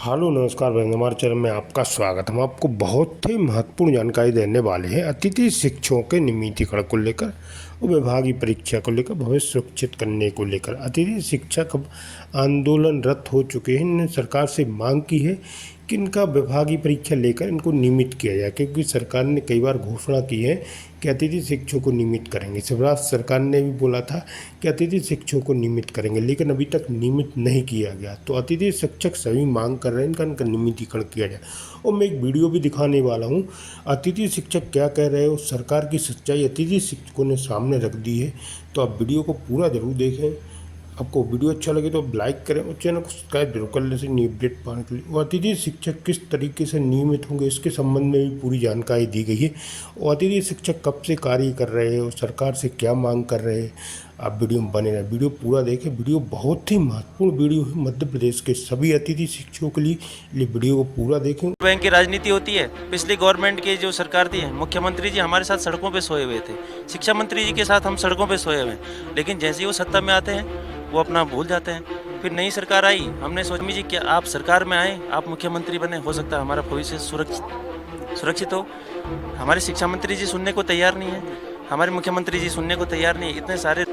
Hello नमस्कार बहन, हमारे चैनल में आपका स्वागत। हम आपको बहुत ही महत्वपूर्ण जानकारी देने वाले हैं अतिथि शिक्षकों के नियमितीकरण को लेकर और विभागीय परीक्षा को लेकर भविष्य सुरक्षित करने को लेकर। अतिथि शिक्षक अब आंदोलनरत हो चुके हैं। इन्होंने सरकार से मांग की है कि इनका विभागीय परीक्षा लेकर इनको नियमित किया जाए, क्योंकि सरकार ने कई बार घोषणा की है कि अतिथि शिक्षकों को नियमित करेंगे। शिवराज सरकार ने भी बोला था कि अतिथि शिक्षकों को नियमित करेंगे, लेकिन अभी तक नियमित नहीं किया गया। तो अतिथि शिक्षक सभी मांग कर रहे हैं इनका नियमितीकरण किया जाए। और मैं एक वीडियो भी दिखाने वाला हूँ, अतिथि शिक्षक क्या कह रहे हो, सरकार की सच्चाई अतिथि शिक्षकों ने सामने रख दी है। तो आप वीडियो को पूरा ज़रूर देखें। आपको वीडियो अच्छा लगे तो लाइक करें और चैनल को सब्सक्राइब जरूर कर लें न्यू अपडेट पाने के लिए। और अतिथि शिक्षक किस तरीके से नियमित होंगे इसके संबंध में भी पूरी जानकारी दी गई है। और अतिथि शिक्षक कब से कार्य कर रहे हैं और सरकार से क्या मांग कर रहे हैं, आप वीडियो में बने रहें। वीडियो पूरा देखें। वीडियो बहुत ही महत्वपूर्ण वीडियो है मध्य प्रदेश के सभी अतिथि शिक्षकों के लिए वीडियो को पूरा देखें। बैंक की राजनीति होती है। पिछली गवर्नमेंट की जो सरकार थी, मुख्यमंत्री जी हमारे साथ सड़कों पे सोए हुए थे, शिक्षा मंत्री जी के साथ हम सड़कों पे सोए हुए हैं, लेकिन जैसे ही वो सत्ता में आते हैं वो अपना भूल जाते हैं। फिर नई सरकार आई, हमने सोचा जी क्या आप सरकार में आए, आप मुख्यमंत्री बने, हो सकता है हमारा भविष्य सुरक्षित हो। हमारे शिक्षा मंत्री जी सुनने को तैयार नहीं है, हमारे मुख्यमंत्री जी सुनने को तैयार नहीं है। इतने सारे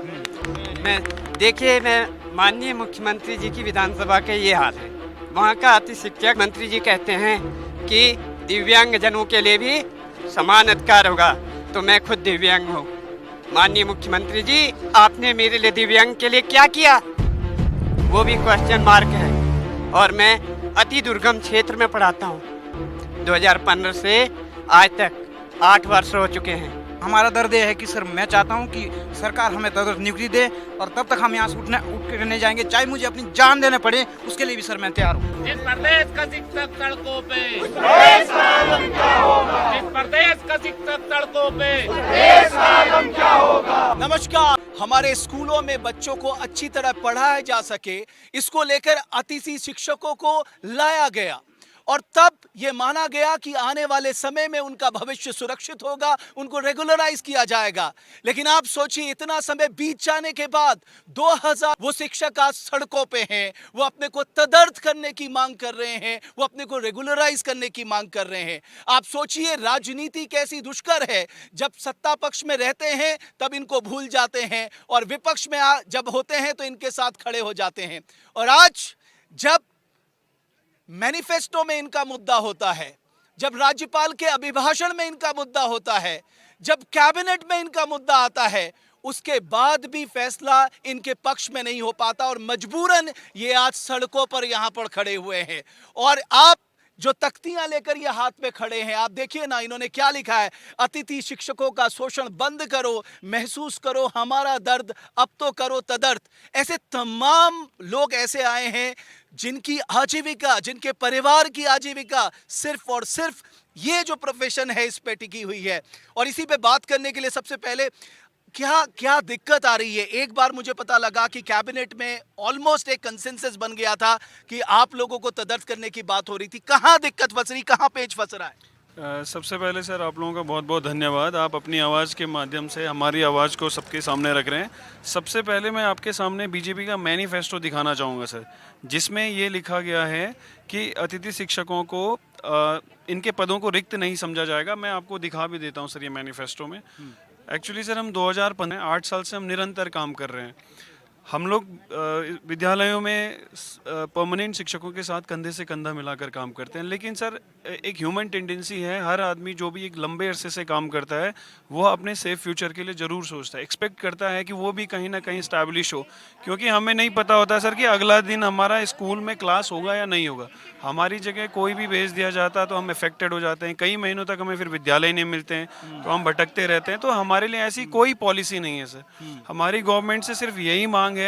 मैं माननीय मुख्यमंत्री जी की विधानसभा के ये हाल है। वहाँ का अति शिक्षक मंत्री जी कहते हैं कि दिव्यांग जनों के लिए भी समान अधिकार होगा, तो मैं खुद दिव्यांग हूँ। माननीय मुख्यमंत्री जी, आपने मेरे लिए दिव्यांग के लिए क्या किया, वो भी क्वेश्चन मार्क है। और मैं अति दुर्गम क्षेत्र में पढ़ाता हूँ। 2015 से आज तक 8 वर्ष हो चुके हैं। हमारा दर्द ये है कि सर, मैं चाहता हूं कि सरकार हमें तदर्थ नियुक्ति दे और तब तक हम यहाँ से उठ कर नहीं जाएंगे, चाहे मुझे अपनी जान देने पड़े, उसके लिए भी सर मैं तैयार हूँ। जिस प्रदेश का शिक्षक सड़कों पे, जिस प्रदेश का शिक्षक सड़कों पे, क्या होगा। नमस्कार। हमारे स्कूलों में बच्चों को अच्छी तरह पढ़ाया जा सके, इसको लेकर अतिथि शिक्षकों को लाया गया और तब ये माना गया कि आने वाले समय में उनका भविष्य सुरक्षित होगा, उनको रेगुलराइज किया जाएगा। लेकिन आप सोचिए, इतना समय बीत जाने के बाद 2000 वो शिक्षक आज सड़कों पे हैं, वो अपने को तदर्थ करने की मांग कर रहे हैं, वो अपने को रेगुलराइज करने की मांग कर रहे हैं। आप सोचिए राजनीति कैसी दुष्कर है। जब सत्ता पक्ष में रहते हैं तब इनको भूल जाते हैं और विपक्ष में जब होते हैं तो इनके साथ खड़े हो जाते हैं। और आज जब मैनिफेस्टो में इनका मुद्दा होता है, जब राज्यपाल के अभिभाषण में इनका मुद्दा होता है, जब कैबिनेट में इनका मुद्दा आता है, उसके बाद भी फैसला इनके पक्ष में नहीं हो पाता और मजबूरन ये आज सड़कों पर यहां पर खड़े हुए हैं। और आप जो तख्तियां लेकर ये हाथ में खड़े हैं, आप देखिए ना, इन्होंने क्या लिखा है, अतिथि शिक्षकों का शोषण बंद करो, महसूस करो हमारा दर्द, अब तो करो तदर्थ। ऐसे तमाम लोग ऐसे आए हैं जिनकी आजीविका, जिनके परिवार की आजीविका सिर्फ और सिर्फ ये जो प्रोफेशन है इस पे टिकी हुई है। और इसी पे बात करने के लिए सबसे पहले क्या क्या दिक्कत आ रही है। एक बार मुझे पता लगा कि कैबिनेट में ऑलमोस्ट एक कंसेंसस बन गया था कि आप लोगों को तदर्थ करने की बात हो रही थी। कहाँ दिक्कत फंस रही, कहाँ पेच फंस रहा है? सबसे पहले सर आप लोगों का बहुत बहुत धन्यवाद। आप अपनी आवाज़ के माध्यम से हमारी आवाज़ को सबके सामने रख रहे हैं। सबसे पहले मैं आपके सामने बीजेपी का मैनिफेस्टो दिखाना चाहूँगा सर, जिसमें ये लिखा गया है कि अतिथि शिक्षकों को इनके पदों को रिक्त नहीं समझा जाएगा। मैं आपको दिखा भी देता हूँ सर ये मैनिफेस्टो में। एक्चुअली सर हम 2015 8 साल से हम निरंतर काम कर रहे हैं। हम लोग विद्यालयों में परमानेंट शिक्षकों के साथ कंधे से कंधा मिलाकर काम करते हैं, लेकिन सर एक ह्यूमन टेंडेंसी है, हर आदमी जो भी एक लंबे अरसे से काम करता है वो अपने सेफ फ्यूचर के लिए ज़रूर सोचता है, एक्सपेक्ट करता है कि वो भी कहीं ना कहीं स्टैब्लिश हो, क्योंकि हमें नहीं पता होता सर कि अगला दिन हमारा स्कूल में क्लास होगा या नहीं होगा। हमारी जगह कोई भी भेज दिया जाता तो हम अफेक्टेड हो जाते हैं, कई महीनों तक हमें फिर विद्यालय नहीं मिलते हैं, तो हम भटकते रहते हैं। तो हमारे लिए ऐसी कोई पॉलिसी नहीं है सर। हमारी गवर्नमेंट से सिर्फ यही मांग है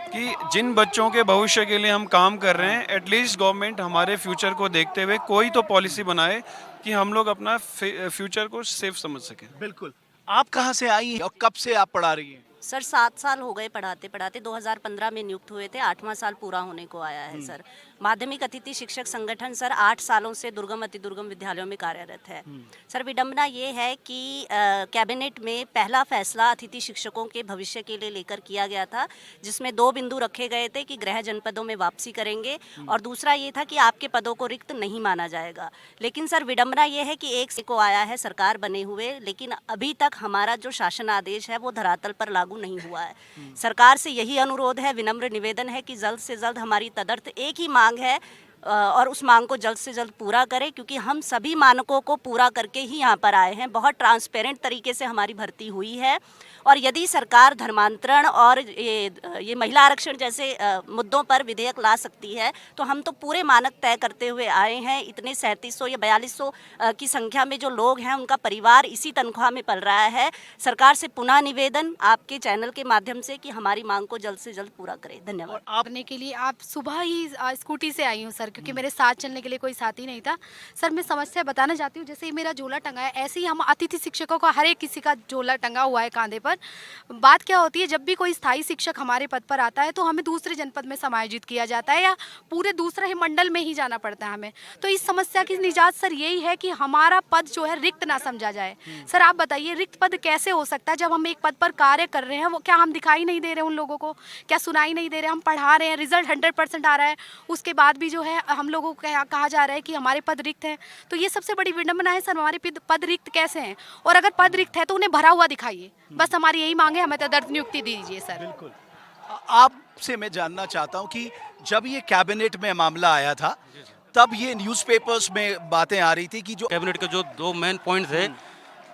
कि जिन बच्चों के भविष्य के लिए हम काम कर रहे हैं, एटलीस्ट गवर्नमेंट हमारे फ्यूचर को देखते हुए कोई तो पॉलिसी बनाए कि हम लोग अपना फ्यूचर को सेफ समझ सकें। बिल्कुल। आप कहाँ से आई हैं और कब से आप पढ़ा रही हैं? सर 7 साल हो गए पढ़ाते पढ़ाते, 2015 में नियुक्त हुए थे, 8वां साल पूरा होने को आया है सर। माध्यमिक अतिथि शिक्षक संगठन सर 8 सालों से दुर्गम अति दुर्गम विद्यालयों में कार्यरत है। सर विडंबना ये है कि कैबिनेट में पहला फैसला अतिथि शिक्षकों के भविष्य के लिए लेकर किया गया था, जिसमें 2 बिंदु रखे गए थे कि गृह जनपदों में वापसी करेंगे और दूसरा ये था कि आपके पदों को रिक्त नहीं माना जाएगा। लेकिन सर विडंबना ये है कि 1 को आया है सरकार बने हुए, लेकिन अभी तक हमारा जो शासन आदेश है वो धरातल पर लागू नहीं हुआ है। सरकार से यही अनुरोध है, विनम्र निवेदन है कि जल्द से जल्द हमारी तदर्थ एक ही मांग है और उस मांग को जल्द से जल्द पूरा करें, क्योंकि हम सभी मानकों को पूरा करके ही यहाँ पर आए हैं। बहुत ट्रांसपेरेंट तरीके से हमारी भर्ती हुई है और यदि सरकार धर्मांतरण और ये महिला आरक्षण जैसे मुद्दों पर विधेयक ला सकती है तो हम तो पूरे मानक तय करते हुए आए हैं। इतने 3700 या 4200 की संख्या में जो लोग हैं उनका परिवार इसी तनख्वाह में पल रहा है। सरकार से पुनः निवेदन आपके चैनल के माध्यम से कि हमारी मांग को जल्द से जल्द पूरा करें। धन्यवाद। करने के लिए आप सुबह ही स्कूटी से आई हूँ सर, क्योंकि मेरे साथ चलने के लिए कोई साथी नहीं था। सर मैं समस्या बताना चाहती हूँ, जैसे ही मेरा झोला टंगा है ऐसे ही हम अतिथि शिक्षकों का हर एक किसी का झोला टंगा हुआ है कांधे पर। बात क्या होती है, जब भी कोई स्थायी शिक्षक हमारे पद पर आता है तो हमें दूसरे जनपद में समायोजित किया जाता है या पूरे दूसरे ही मंडल में ही जाना पड़ता है हमें। तो इस समस्या की निजात सर यही है कि हमारा पद जो है रिक्त ना समझा जाए। सर आप बताइए रिक्त पद कैसे हो सकता है जब हम एक पद पर कार्य कर रहे हैं? वो क्या हम दिखाई नहीं दे रहे उन लोगों को? क्या सुनाई नहीं दे रहे? हम पढ़ा रहे हैं, रिजल्ट 100% आ रहा है, उसके बाद भी जो है हम लोगों को कहा जा रहा है कि हमारे पद रिक्त हैं। तो ये सबसे बड़ी विडंबना है सर, हमारे पद रिक्त कैसे हैं? और अगर पद रिक्त है तो उन्हें भरा हुआ दिखाइए। बस हमारी यही मांग है, हमें तदर्थ नियुक्ति दीजिए सर। बिल्कुल। आपसे मैं जानना चाहता हूं कि जब ये कैबिनेट में मामला आया था तब ये न्यूज़पेपर्स में बातें आ रही थी कि जो कैबिनेट के जो 2 मेन पॉइंट थे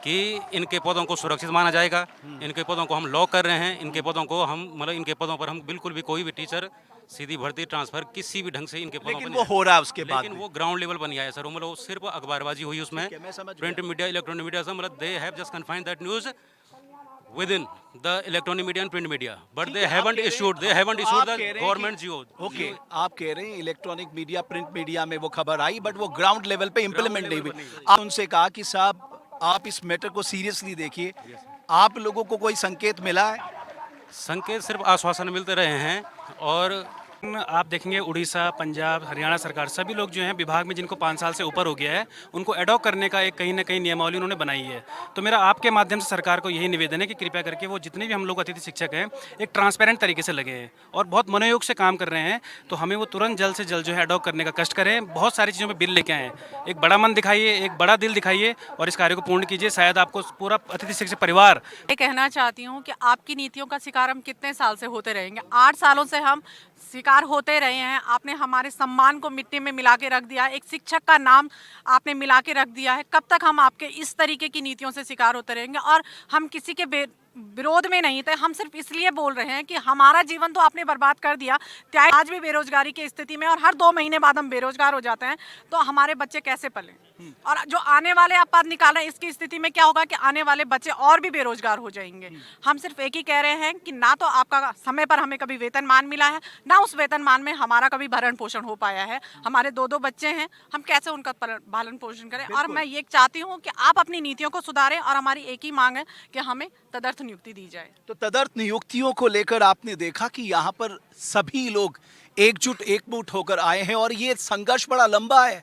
कि इनके पदों को सुरक्षित माना जाएगा, इनके पदों को हम लॉक कर रहे हैं, इनके पदों को हम मतलब इनके पदों पर हम बिल्कुल भी कोई भी टीचर सीधी भर्ती ट्रांसफर किसी भी ढंग से इनके पदों लेकिन पर वो हो रहा है उसके बाद लेकिन में। वो ग्राउंड लेवल पर नहीं आया सर। मतलब सिर्फ अखबारबाजी हुई उसमें, मैं समझ गया। प्रिंट मीडिया इलेक्ट्रॉनिक मीडिया से मतलब they have just confined that news within the electronic media and print media, but they haven't issued the government GO। Okay, आप कह रहे हैं इलेक्ट्रॉनिक मीडिया प्रिंट मीडिया में वो खबर आई बट वो ग्राउंड लेवल पे इम्प्लीमेंट नहीं हुई। आप उनसे कहा कि साहब आप इस मैटर को सीरियसली देखिए, आप लोगों को कोई संकेत मिला है? संकेत सिर्फ आश्वासन मिलते रहे हैं। और आप देखेंगे उड़ीसा, पंजाब, हरियाणा सरकार सभी लोग जो हैं विभाग में जिनको 5 साल से ऊपर हो गया है उनको एडॉप्ट करने का एक कहीं ना कहीं नियमावली उन्होंने बनाई है। तो मेरा आपके माध्यम से सरकार को यही निवेदन है कि कृपया करके वो जितने भी हम लोग अतिथि शिक्षक हैं एक ट्रांसपेरेंट तरीके से लगे हैं और बहुत मनोयोग से काम कर रहे हैं। तो हमें वो तुरंत जल्द से जल्द जो है एडॉप्ट करने का कष्ट करें। बहुत सारी चीज़ों में बिल लेके आएँ, एक बड़ा मन दिखाइए, एक बड़ा दिल दिखाइए और इस कार्य को पूर्ण कीजिए। शायद आपको पूरा अतिथि शिक्षक परिवार मैं कहना चाहती हूँ कि आपकी नीतियों का शिकार हम कितने साल से होते रहेंगे? 8 सालों से हम शिकार होते रहे हैं। आपने हमारे सम्मान को मिट्टी में मिला के रख दिया है, एक शिक्षक का नाम आपने मिला के रख दिया है। कब तक हम आपके इस तरीके की नीतियों से शिकार होते रहेंगे? और हम किसी के विरोध में नहीं थे, हम सिर्फ इसलिए बोल रहे हैं कि हमारा जीवन तो आपने बर्बाद कर दिया। आज भी बेरोजगारी की स्थिति में और हर 2 महीने बाद हम बेरोजगार हो जाते हैं, तो हमारे बच्चे कैसे पलें? और जो आने वाले आप बात निकाल रहे हैं इसकी स्थिति में क्या होगा कि आने वाले बच्चे और भी बेरोजगार हो जाएंगे। हम सिर्फ एक ही कह रहे हैं कि ना तो आपका समय पर हमें कभी वेतनमान मिला है, ना उस वेतनमान में हमारा कभी भरण पोषण हो पाया है। हमारे 2-2 बच्चे हैं, हम कैसे उनका पालन पोषण करें? और मैं ये चाहती हूँ कि आप अपनी नीतियों को सुधारें और हमारी एक ही मांग है कि हमें तदर्थ नियुक्ति दी जाए। तो तदर्थ नियुक्तियों को लेकर आपने देखा कि यहाँ पर सभी लोग एकजुट एकमुठ होकर आए हैं और ये संघर्ष बड़ा लंबा है।